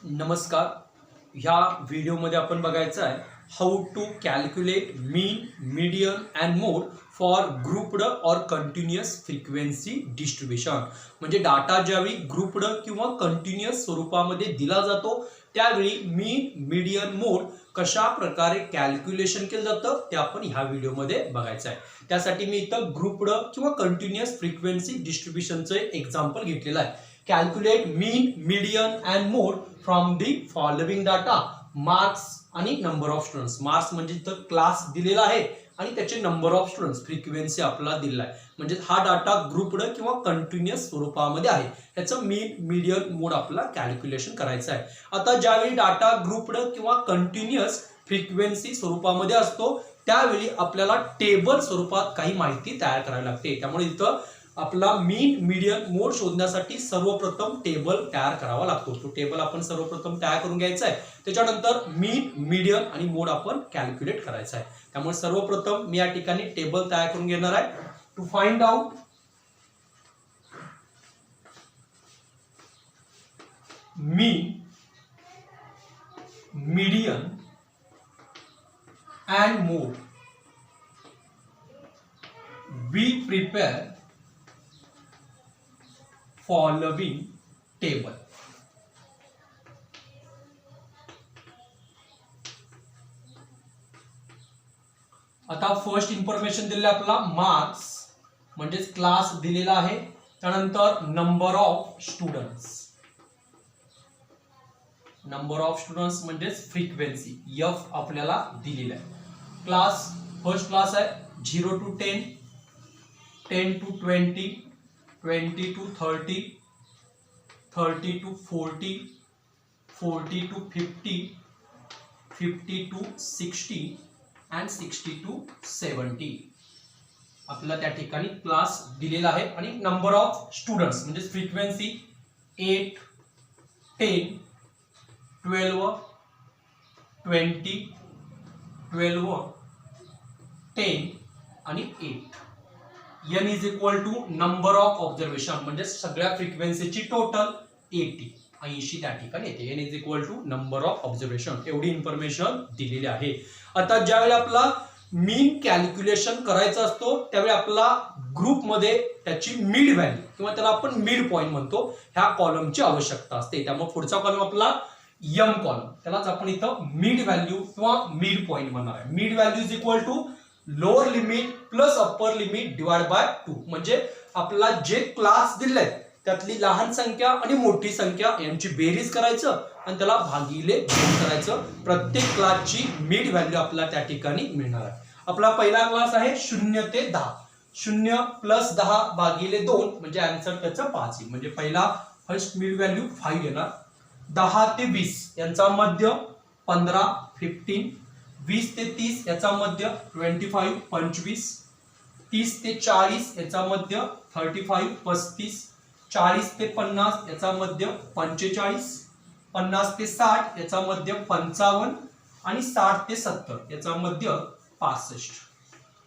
नमस्कार. ह्या व्हिडिओमध्ये आपण बघायचं आहे how to calculate mean, median and mode for grouped or continuous frequency distribution. म्हणजे डाटा ज्यावेळी ग्रुप्ड किंवा कंटिन्युअस स्वरूपामध्ये दिला जातो त्यावेळी मीन, मीडियन, मोड कशा प्रकारे कॅल्क्युलेशन केलं जातं ते आपण ह्या व्हिडिओमध्ये बघायचं आहे. त्यासाठी मी इथं ग्रुप्ड किंवा कंटिन्युअस फ्रिक्वेन्सी डिस्ट्रीब्युशनचं एक्झाम्पल घेतलेलं आहे. Calculate mean, median and mode from the following data. Marks आणि नंबर ऑफ स्टुडंट्स. मार्क्स म्हणजे इथं क्लास दिलेला आहे आणि त्याचे नंबर ऑफ स्टुडंट्स, फ्रिक्वेन्सी आपल्याला दिलेला आहे. म्हणजे हा डाटा ग्रुप्ड किंवा कंटिन्युअस स्वरूपामध्ये आहे. याचं मीन, मीडियन, मोड आपल्याला कॅल्क्युलेशन करायचं आहे. आता ज्यावेळी डाटा ग्रुप्ड किंवा कंटिन्युअस फ्रिक्वेन्सी स्वरूपामध्ये असतो त्यावेळी आपल्याला टेबल स्वरूपात काही माहिती तयार करावी लागते. त्यामुळे इथं आपला मीन, मीडियन, मोड शोधण्यासाठी सर्वप्रथम टेबल तयार करावा लागतो. तो टेबल आपण सर्वप्रथम तयार करून घ्यायचा आहे. त्याच्यानंतर मीन, मीडियन आणि मोड आपण कॅल्क्युलेट करायचा आहे. त्यामुळे सर्वप्रथम मी या ठिकाणी टेबल तयार करून घेणार आहे. To find out mean, median and mode, we prepare following table. आता फर्स्ट इन्फॉर्मेशन दिलेलं आहे आपला मार्क्स म्हणजे क्लास दिलेला आहे. त्यानंतर number of students. Number of students म्हणजे फ्रिक्वेन्सी एफ आपल्याला दिलेला आहे. क्लास फर्स्ट क्लास आहे 0 to 10, 10 to 20, 20 to 30, 30 to 40, 40 to 50, 50 to 60 and 60 to 70. आपल्याला त्या ठिकाणी क्लास दिलेला आहे. आणि नंबर ऑफ स्टुडंट्स म्हणजे फ्रिक्वेन्सी 8, 10, 12, 20, 12, 10 आणि 8. n is equal to number of observation म्हणजे सगळ्या फ्रिक्वेन्सीची टोटल 80 त्या ठिकाणी येते. n is equal to number of observation. एवढी इन्फॉर्मेशन दिलेली आहे. आता ज्यावेळी आपला मीन कॅल्क्युलेशन करायचा असतो त्यावेळी आपला ग्रुपमध्ये त्याची मिड व्हॅल्यू किंवा त्याला आपण मिड पॉइंट म्हणतो ह्या कॉलमची आवश्यकता असते. त्यामुळे पुढचा कॉलम आपला एम कॉलम, त्यालाच आपण इथं मिड व्हॅल्यू किंवा मिड पॉइंट म्हणणार आहे. Mid value is equal to lower limit plus upper limit divide by 2. म्हणजे आपला जे क्लास दिले आहेत त्यातली लहान संख्या आणि मोठी संख्या यांची बेरीज करायचं आणि त्याला भागिले 2 करायचं. प्रत्येक क्लासची मिड व्हॅल्यू आपल्याला त्या ठिकाणी मिळणार आहे. आपला पहिला क्लास आहे 0 ते 10. 0 प्लस 10 भागिले 2 म्हणजे आन्सर त्याचं 5 येईल. म्हणजे पहिला फर्स्ट मिड व्हॅल्यू 5 येणार. 10 ते 20 यांचा मध्य 15, 15. 20 ते 30 याचा मध्य 25, 25. 30 ते 40 याचा मध्य 35, 35. 40 ते 50 याचा मध्य 45. 50 ते 60 याचा मध्य 55 आणि 60 ते 70 याचा मध्य 65.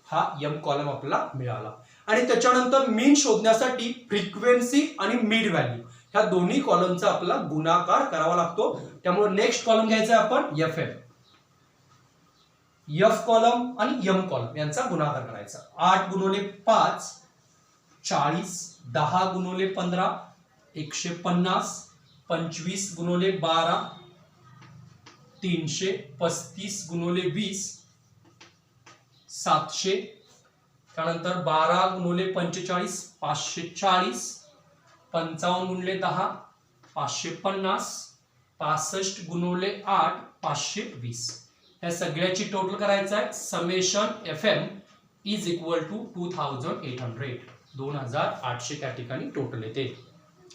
हा एम कॉलम आपल्याला मिळाला. आणि त्याच्यानंतर मीन शोधण्यासाठी फ्रिक्वेन्सी आणि मिड व्हॅल्यू ह्या दोन्ही कॉलमचा आपल्याला गुणाकार करावा लागतो. त्यामुळे नेक्स्ट कॉलम घ्यायचा आहे आपण एफ एम. एफ कॉलम आणि एम कॉलम यांचा गुणाकार करायचा. 8 गुणिले 5 40, 10 गुणिले 15 150, 25 गुणिले 12 300, 35 गुणिले 20 700. त्यानंतर 12 गुणिले 45 540, 55 गुणिले 10 550, 65 गुणिले 8 520. या सगळ्याची टोटल करायचं आहे. Summation F M is equal to 2800. 2800 त्या ठिकाणी टोटल येते.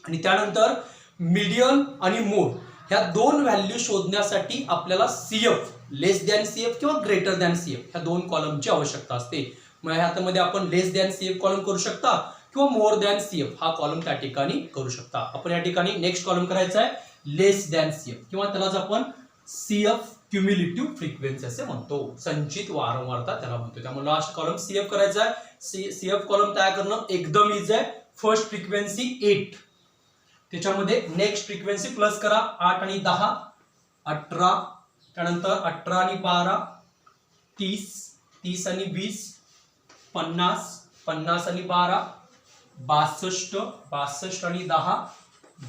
आणि त्यानंतर मीडियन आणि मोड ह्या दोन व्हॅल्यू शोधण्यासाठी आपल्याला सीएफ लेस दॅन सीएफ किंवा ग्रेटर दॅन सीएफ ह्या दोन कॉलमची आवश्यकता असते. मग ह्यामध्ये आपण लेस दॅन सीएफ कॉलम करू शकता किंवा मोर दॅन सीएफ हा कॉलम त्या ठिकाणी करू शकता. आपण या ठिकाणी नेक्स्ट कॉलम करायचा आहे लेस दॅन सीएफ किंवा त्यालाच आपण सीएफ क्युम्युलेटिव्ह फ्रिक्वेन्सी असे म्हणतो. संचित वारंवारता त्याला म्हणतो. त्यामुळे लास्ट कॉलम सीएफ करायचा आहे. सीएफ कॉलम तयार करणं एकदम इझी आहे. फर्स्ट फ्रिक्वेन्सी 8, त्याच्यामध्ये नेक्स्ट फ्रिक्वेन्सी प्लस करा 8 आणि 10 18, त्यानंतर 18 आणि 12 30, 30 आणि 20 50, 50 आणि 12 62, 62 आणि 10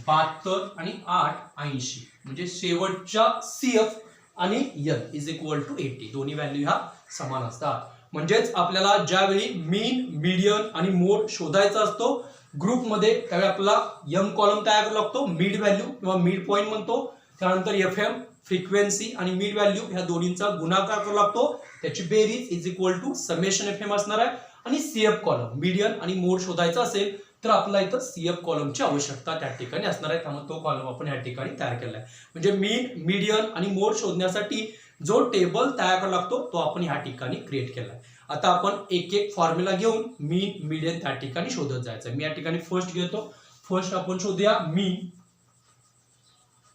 72 आणि 8 80. म्हणजे शेवटच्या CF आणि N इज इक्वल टू 80. दोन्ही व्हॅल्यू ह्या समान असतात. म्हणजेच आपल्याला ज्यावेळी मीन, मीडियन आणि मोड शोधायचा असतो ग्रुपमध्ये, त्यावेळी आपल्याला M कॉलम तयार करावा लागतो. मिड व्हॅल्यू किंवा मिड पॉइंट म्हणतो. त्यानंतर FM फ्रिक्वेन्सी आणि मिड व्हॅल्यू ह्या दोन्हींचा गुणाकार करावा लागतो. त्याची बेरीज is equal to summation FM असणार आहे. आणि CF कॉलम मीडियन आणि मोड शोधायचा असेल तर आपल्याला इथं CF कॉलमची आवश्यकता त्या ठिकाणी असणार आहे. त्यामुळे तो कॉलम आपण या ठिकाणी तयार केला आहे. म्हणजे मीन, मीडियन आणि मोड शोधण्यासाठी जो टेबल तयार करावा लागतो तो आपण या ठिकाणी क्रिएट केला आहे. आता आपण एक एक फॉर्म्युला घेऊन मीन, मीडियन त्या ठिकाणी शोधत जायचं. मी या ठिकाणी फर्स्ट घेतो. फर्स्ट आपण शोधूया mean.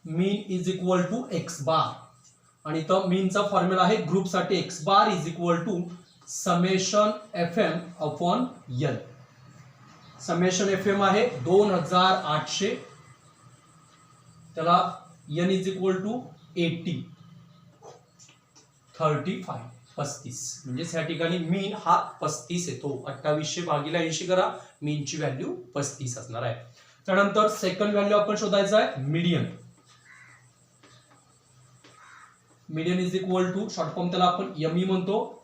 Mean is equal to X bar आणि इथं मीनचा फॉर्म्युला आहे ग्रुपसाठी X bar is equal to summation FM upon N. Summation FM आहे 2800, त्याला N इज इक्वल टू 80 35 35. म्हणजेच या ठिकाणी मीन हा 35 येतो. 2800 भागिले 80 करा, मीनची व्हॅल्यू 35 असणार आहे. त्यानंतर सेकंड व्हॅल्यू आपण शोधायचा आहे median. Median is equal to short form त्याला आपण ME म्हणतो.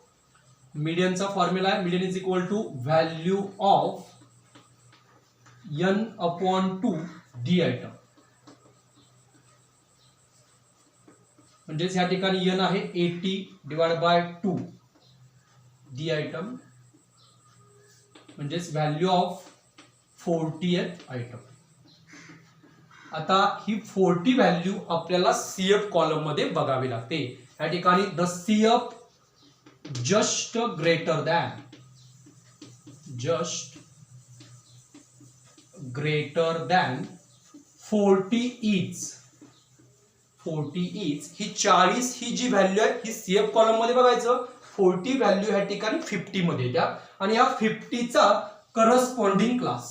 मीडियनचा फॉर्म्युला आहे median is equal to value of N upon 2 D item. म्हणजेच या ठिकाणी N आहे 80 डिवाइड बाय 2 D आयटम, म्हणजेच व्हॅल्यू ऑफ 40th आयटम. आता ही 40 व्हॅल्यू आपल्याला CF कॉलम मध्ये बघावी लागते. या ठिकाणी the CF just greater than 40 is 40 is ही 40 ही जी व्हॅल्यू आहे ही CF कॉलम मध्ये बघायचं. 40 व्हॅल्यू या ठिकाणी 50 मध्ये द्या आणि या 50 चा करस्पॉन्डिंग क्लास,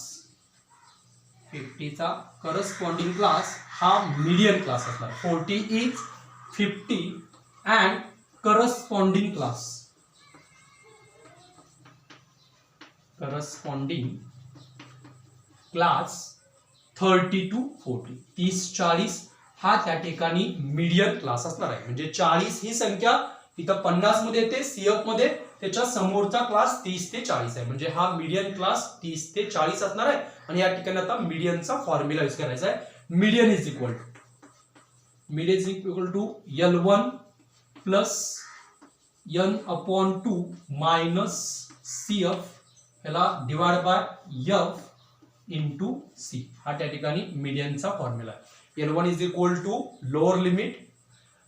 50 चा करस्पॉन्डिंग क्लास हा मीडियन क्लास असणार. 40 is 50 and corresponding class, corresponding class 30 to 40, 30-40 हा त्या ठिकाणी मीडियन क्लास असणार आहे. म्हणजे 40 ही संख्या इथं 50 मध्ये येते CF मध्ये, त्याच्या समोरचा क्लास 30 ते 40 आहे. म्हणजे हा मीडियन क्लास 30 ते 40 असणार आहे. आणि या ठिकाणी आता मीडियनचा फॉर्म्युला यूज करायचा आहे. Median is equal to L1 plus N upon 2 minus CF याला divide by F into C. हा त्या ठिकाणी मीडियनचा फॉर्म्युला आहे. L1 is equal to lower limit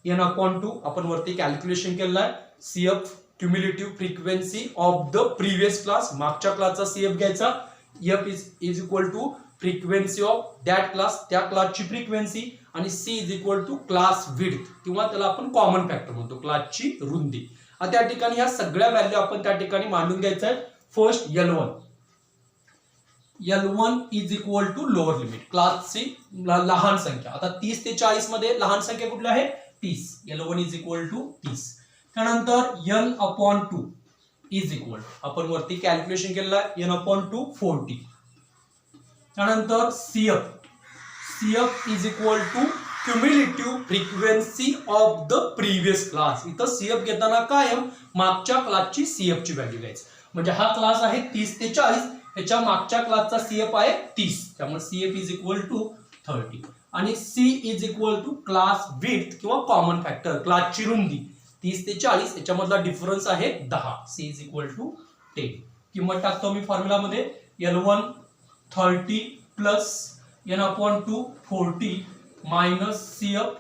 N upon 2 आपण वरती कॅल्क्युलेशन केलेलं आहे. CF cumulative frequency of the previous class, मागच्या क्लासचा CF घ्यायचा. F is equal to frequency of that class, त्या क्लासची फ्रिक्वेन्सी. आणि C is equal to class width किंवा त्याला आपण कॉमन फॅक्टर म्हणतो, क्लासची रुंदी. आता त्या ठिकाणी ह्या सगळ्या व्हॅल्यू आपण त्या ठिकाणी मांडून घ्यायचं आहे. First L1 is equal to lower limit, क्लासची लहान संख्या. आता 30 ते 40 मध्ये लहान संख्या कुठली आहे 30. L1 is equal to 30. त्यानंतर N अपॉन 2 इज इक्वल, आपण वरती कॅल्क्युलेशन केलेलं आहे, N अपॉन 2 40. त्यानंतर CF is equal to cumulative frequency of the previous class. इथं CF घेताना कायम मागच्या क्लासची CF ची व्हॅल्यू घ्यायची. म्हणजे हा क्लास आहे 30 ते 40, त्याच्या मागच्या क्लासचा CF आहे 30, त्यामुळे CF इज इक्वल टू 30. आणि C is equal to class width किंवा कॉमन फॅक्टर, क्लासची रुंदी 30 ते 40, याच्यामधला डिफरन्स आहे 10. C is equal to 10. किंमत टाकतो मी फॉर्म्युला मध्ये. L1 30 plus N upon 2 40 minus CF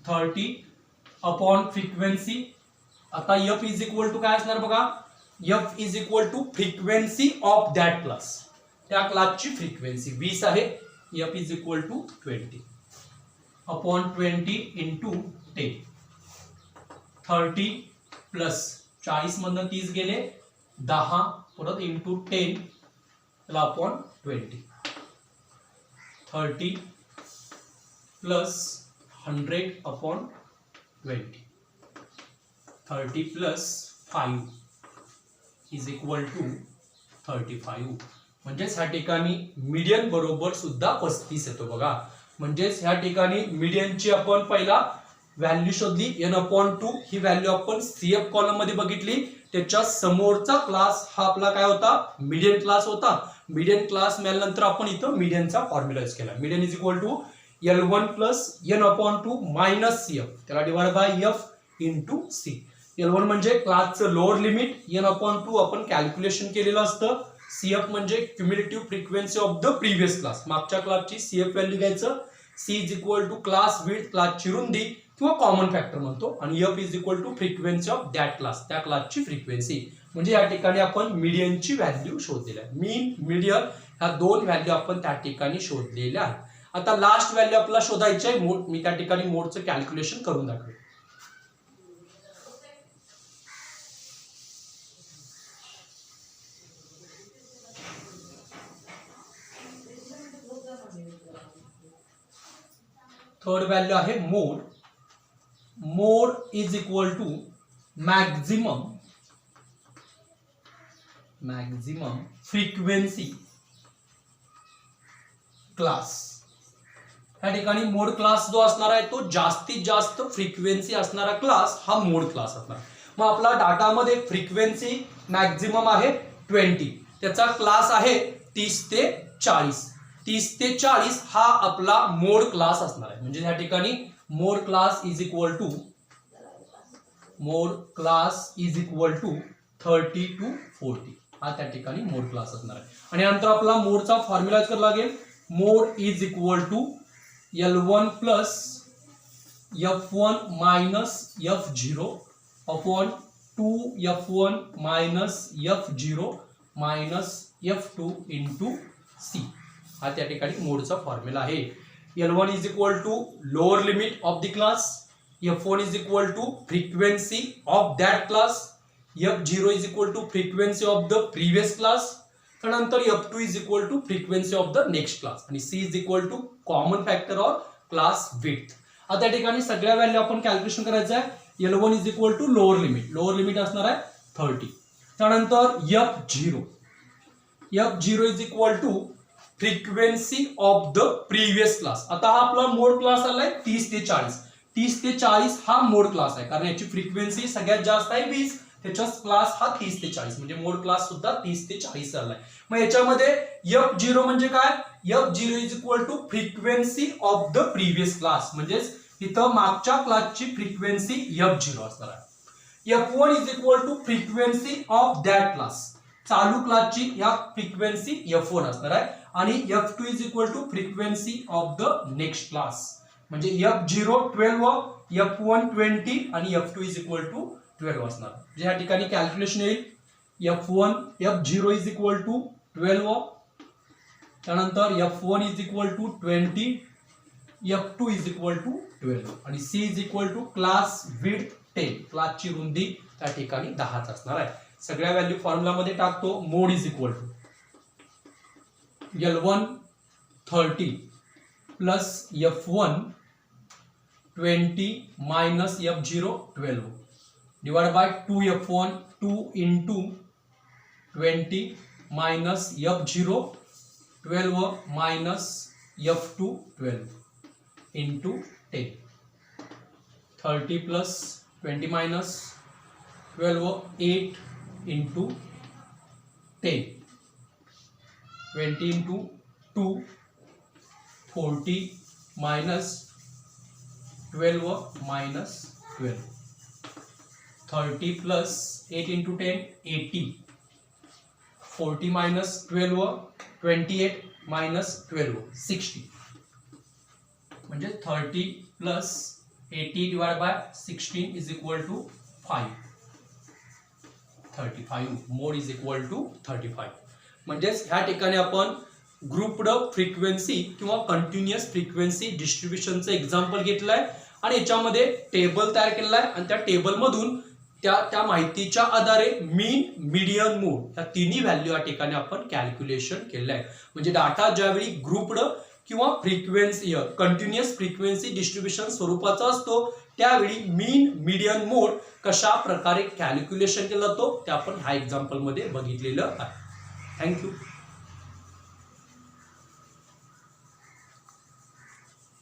30 upon frequency. आता F इज इक्वल टू काय असणार बघा, F is equal to frequency of that class, त्या क्लासची फ्रिक्वेन्सी 20 आहे. F is equal to 20 upon 20 into 10. 30 plus 40 मधनं 30 गेले 10 परत इंटू 10 त्याला upon 20. 30 plus 100/20, 30 plus 5 is equal to 35. म्हणजेच ह्या ठिकाणी मीडियन बरोबर सुद्धा 35 येतो बघा. म्हणजेच ह्या ठिकाणी मीडियनची आपण पहिला व्हॅल्यू शोधली n/2. ही व्हॅल्यू आपण CF कॉलम मध्ये बघितली. त्याच्या समोरचा क्लास हा आपला काय होता, मीडियन क्लास होता. मीडियन क्लास मिळाल्यानंतर आपण इथं मीडियनचा फॉर्म्युला यूज केला. Median is equal to L1 plus n/2 minus CF, त्याला divide by F into C. L1 म्हणजे क्लासचं लोअर लिमिट, n/2 आपण कॅल्क्युलेशन केलेलं असतं. CF म्हणजे cumulative frequency of the previous class, मागच्या क्लासची CF व्हॅल्यू घ्यायचं. C is equal to class width, क्लासची रुंदी किंवा कॉमन फॅक्टर म्हणतो, आणि F is equal to frequency of that class, त्या क्लासची फ्रिक्वेन्सी. म्हणजे या ठिकाणी आपण मीडियनची व्हॅल्यू शोधलेली आहे. मीन, मीडियन ह्या दोन व्हॅल्यू आपण त्या ठिकाणी शोधलेल्या आहेत. आता लास्ट व्हॅल्यू आपल्याला शोधायची आहे मोड. मी त्या ठिकाणी मोडचं कॅल्क्युलेशन करून दाखवेन. थर्ड व्हॅल्यू आहे mode. Mode is equal to maximum frequency class. या ठिकाणी मोड क्लास जो असणार आहे तो जास्तीत जास्त फ्रिक्वेन्सी असणारा क्लास हा मोड क्लास असणार. मग आपला डाटामध्ये फ्रिक्वेन्सी मॅक्झिमम आहे 20, त्याचा क्लास आहे 30 ते 40. 30 ते 40 हा आपला मोड क्लास असणार आहे. म्हणजे या ठिकाणी mode class is equal to 30 to 40 हा त्या ठिकाणी मोड क्लास असणार आहे. आणि नंतर आपला मोडचा फॉर्म्युला करावा लागेल. Mode is equal to L1 plus F1 minus F0 upon 2F1 minus F0 minus F2 into C. हा त्या ठिकाणी मोडचा फॉर्म्युला आहे. L1 is equal to lower limit of the class, F1 is equal to frequency of that class, F0 is equal to frequency of the previous class, त्यानंतर F2 is equal to frequency of the next class, आणि C is equal to common factor of class width. आता त्या ठिकाणी सगळ्या value आपण calculation करायचं आहे. L1 is equal to lower limit असणार आहे 30. त्यानंतर F0 is equal to frequency of the previous class. आता हा आपला मोड क्लास आलाय 30 ते 40. 30 ते 40 हा मोड क्लास आहे, कारण याची फ्रिक्वेन्सी सगळ्यात जास्त आहे 20, त्याचा क्लास हा 30 ते 40, म्हणजे मोड क्लास सुद्धा 30 ते 40 झालाय. मग याच्यामध्ये F0 म्हणजे काय, F0 is equal to frequency of the previous class, म्हणजेच इथं मागच्या क्लासची फ्रिक्वेन्सी F0 असणार आहे. F1 is equal to frequency of that class, चालू क्लासची या फ्रिक्वेन्सी F1 असणार आहे, आणि F2 is equal to frequency of the next class, म्हणजे F0 12, F1 20 आणि F2 इज इक्वल टू 12 असणार. म्हणजे या ठिकाणी कॅल्क्युलेशन येईल. F0 इज इक्वल टू 12, त्यानंतर F1 is equal to 20, F2 is equal to 12, आणि C is equal to class width 10, क्लासची रुंदी त्या ठिकाणी 10 असणार आहे. सगळ्या व्हॅल्यू फॉर्म्युला मध्ये टाकतो. Mode is equal to L1 30 plus F1 20 minus F0 12 divide by 2F1 2 into 20 minus F0 12 minus F2 12 into 10. 30 plus 20 minus 12 8 into 10, 20 into 2 40 minus 12 minus 12, 30 plus 8 into 10 80, 40 minus 12 28 minus 12 60, म्हणजे 30 plus 80 divide by 16 is equal to 5, 35. Mode is equal to 35. म्हणजेच ह्या ठिकाणी आपण grouped frequency किंवा continuous frequency डिस्ट्रीब्युशनचं example घेतलंय, आणि याच्यामध्ये टेबल तयार केलेला आहे, आणि त्या टेबल मधून त्या माहितीच्या आधारे मीन, मीडियन, मोड या तिन्ही व्हॅल्यू या ठिकाणी आपण कॅल्क्युलेशन केलेलं आहे. म्हणजे डाटा ज्यावेळी ग्रुप्ड किंवा फ्रिक्वेन्सी कंटिन्युअस फ्रिक्वेन्सी डिस्ट्रीब्युशन स्वरूपाचा असतो, त्यावेळी मीन मीडियन मोड कशा प्रकारे कॅल्क्युलेशन केला जातो ते आपण ह्या एक्झाम्पल मध्ये बघितलेलं आहे. थँक्यू.